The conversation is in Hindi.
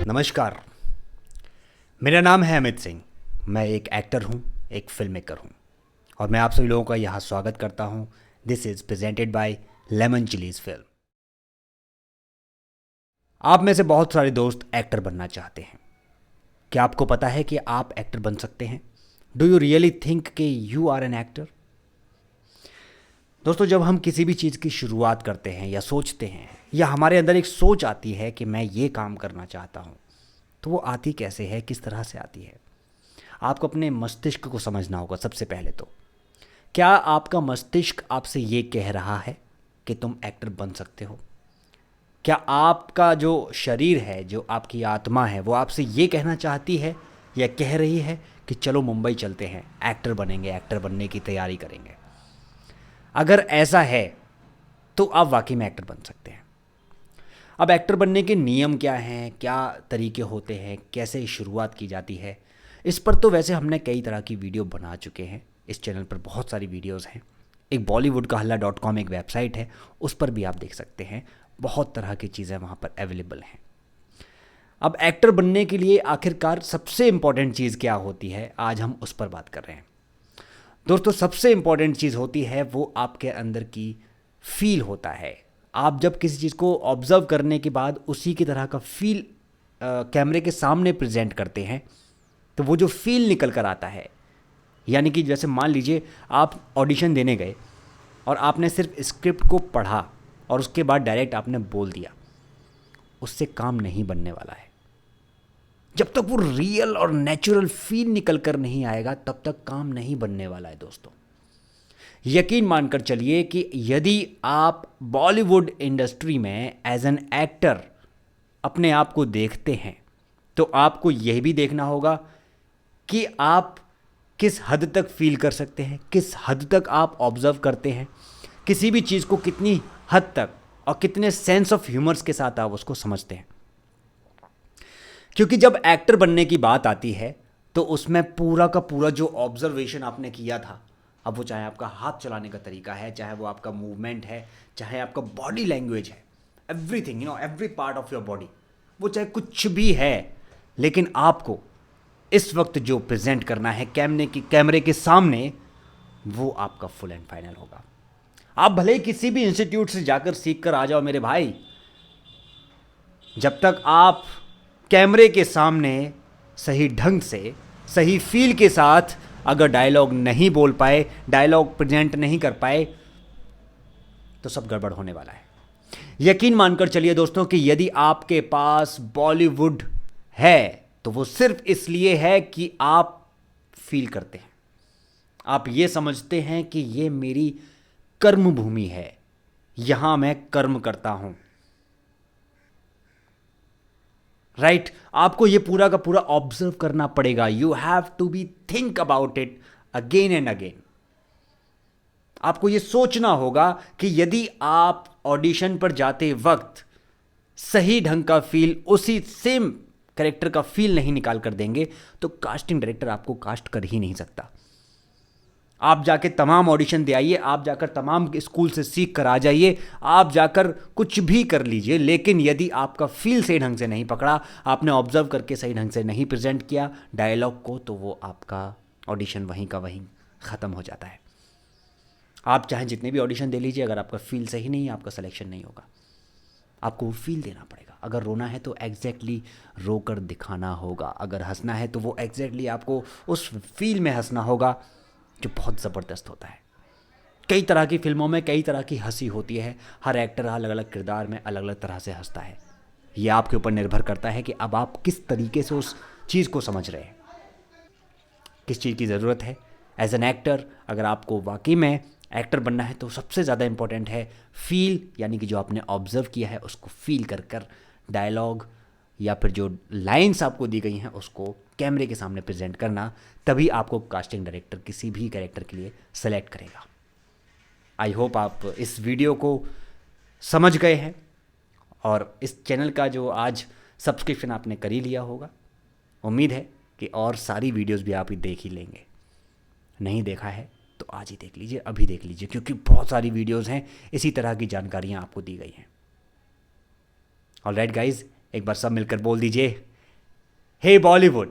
नमस्कार। मेरा नाम है अमित सिंह। मैं एक एक्टर हूँ, एक फिल्म मेकर हूँ और मैं आप सभी लोगों का यहाँ स्वागत करता हूँ। This is presented by lemon chillies film. आप में से बहुत सारे दोस्त एक्टर बनना चाहते हैं। क्या आपको पता है कि आप एक्टर बन सकते हैं? डू यू रियली थिंक कि यू आर एन एक्टर? दोस्तों, जब हम किसी भी चीज़ की शुरुआत करते हैं या सोचते हैं या हमारे अंदर एक सोच आती है कि मैं ये काम करना चाहता हूँ, तो वो आती कैसे है, किस तरह से आती है? आपको अपने मस्तिष्क को समझना होगा सबसे पहले तो। क्या आपका मस्तिष्क आपसे ये कह रहा है कि तुम एक्टर बन सकते हो? क्या आपका जो शरीर है, जो आपकी आत्मा है, वो आपसे ये कहना चाहती है या कह रही है कि चलो मुंबई चलते हैं, एक्टर बनेंगे, एक्टर बनने की तैयारी करेंगे? अगर ऐसा है तो आप वाकई में एक्टर बन सकते हैं। अब एक्टर बनने के नियम क्या हैं, क्या तरीके होते हैं, कैसे शुरुआत की जाती है, इस पर तो वैसे हमने कई तरह की वीडियो बना चुके हैं। इस चैनल पर बहुत सारी वीडियोस हैं। एक बॉलीवुड का हल्ला.com एक वेबसाइट है, उस पर भी आप देख सकते हैं। बहुत तरह की चीज़ें वहाँ पर अवेलेबल हैं। अब एक्टर बनने के लिए आखिरकार सबसे इम्पॉर्टेंट चीज़ क्या होती है, आज हम उस पर बात कर रहे हैं। दोस्तों, सबसे इम्पॉर्टेंट चीज़ होती है वो आपके अंदर की फील होता है। आप जब किसी चीज़ को ऑब्ज़र्व करने के बाद उसी की तरह का फील कैमरे के सामने प्रेजेंट करते हैं, तो वो जो फील निकल कर आता है, यानी कि जैसे मान लीजिए आप ऑडिशन देने गए और आपने सिर्फ स्क्रिप्ट को पढ़ा और उसके बाद डायरेक्ट आपने बोल दिया, उससे काम नहीं बनने वाला है। जब तक वो रियल और नेचुरल फील निकल कर नहीं आएगा तब तक काम नहीं बनने वाला है। दोस्तों, यकीन मानकर चलिए कि यदि आप बॉलीवुड इंडस्ट्री में एज एन एक्टर अपने आप को देखते हैं तो आपको यह भी देखना होगा कि आप किस हद तक फील कर सकते हैं, किस हद तक आप ऑब्जर्व करते हैं, किसी भी चीज़ को कितनी हद तक और कितने सेंस ऑफ ह्यूमर्स के साथ आप उसको समझते हैं। क्योंकि जब एक्टर बनने की बात आती है तो उसमें पूरा का पूरा जो ऑब्जर्वेशन आपने किया था, अब वो चाहे आपका हाथ चलाने का तरीका है, चाहे वो आपका मूवमेंट है, चाहे आपका बॉडी लैंग्वेज है, everything, every part of your body, वो चाहे कुछ भी है, लेकिन आपको इस वक्त जो प्रेजेंट करना है कैमरे के सामने, वो आपका फुल एंड फाइनल होगा। आप भले ही किसी भी इंस्टीट्यूट से जाकर सीख कर आ जाओ मेरे भाई, जब तक आप कैमरे के सामने सही ढंग से, सही फील के साथ अगर डायलॉग नहीं बोल पाए, डायलॉग प्रेजेंट नहीं कर पाए, तो सब गड़बड़ होने वाला है। यकीन मानकर चलिए दोस्तों कि यदि आपके पास बॉलीवुड है तो वो सिर्फ इसलिए है कि आप फील करते हैं, आप ये समझते हैं कि ये मेरी कर्म भूमि है, यहां मैं कर्म करता हूं। राइट? आपको ये पूरा का पूरा ऑब्जर्व करना पड़ेगा। You have to be think about it again and again. आपको ये सोचना होगा कि यदि आप ऑडिशन पर जाते वक्त सही ढंग का फील, उसी सेम कैरेक्टर का फील नहीं निकाल कर देंगे तो कास्टिंग डायरेक्टर आपको कास्ट कर ही नहीं सकता। आप जाके तमाम ऑडिशन दे आइए, आप जाकर तमाम स्कूल से सीख कर आ जाइए, आप जाकर कुछ भी कर लीजिए, लेकिन यदि आपका फील सही ढंग से नहीं पकड़ा, आपने ऑब्जर्व करके सही ढंग से नहीं प्रेजेंट किया डायलॉग को, तो वो आपका ऑडिशन वहीं का वहीं ख़त्म हो जाता है। आप चाहे जितने भी ऑडिशन दे लीजिए, अगर आपका फील सही नहीं है, आपका सिलेक्शन नहीं होगा। आपको वो फील देना पड़ेगा। अगर रोना है तो एग्जैक्टली रोकर दिखाना होगा, अगर हंसना है तो वो एग्जैक्टली आपको उस फील में हंसना होगा जो बहुत ज़बरदस्त होता है। कई तरह की फिल्मों में कई तरह की हंसी होती है। हर एक्टर अलग अलग किरदार में अलग अलग तरह से हंसता है। ये आपके ऊपर निर्भर करता है कि अब आप किस तरीके से उस चीज़ को समझ रहे हैं, किस चीज़ की ज़रूरत है। एज एन एक्टर अगर आपको वाकई में एक्टर बनना है तो सबसे ज़्यादा इंपॉर्टेंट है फील, यानी कि जो आपने ऑब्जर्व किया है उसको फील कर कर डायलॉग या फिर जो लाइंस आपको दी गई हैं उसको कैमरे के सामने प्रेजेंट करना। तभी आपको कास्टिंग डायरेक्टर किसी भी कैरेक्टर के लिए सेलेक्ट करेगा। आई होप आप इस वीडियो को समझ गए हैं और इस चैनल का जो आज सब्सक्रिप्शन आपने कर ही लिया होगा। उम्मीद है कि और सारी वीडियोस भी आप ही देख ही लेंगे। नहीं देखा है तो आज ही देख लीजिए, अभी देख लीजिए, क्योंकि बहुत सारी वीडियोस हैं, इसी तरह की जानकारियाँ आपको दी गई हैं। ऑलराइट गाइज, एक बार सब मिलकर बोल दीजिए, हे बॉलीवुड,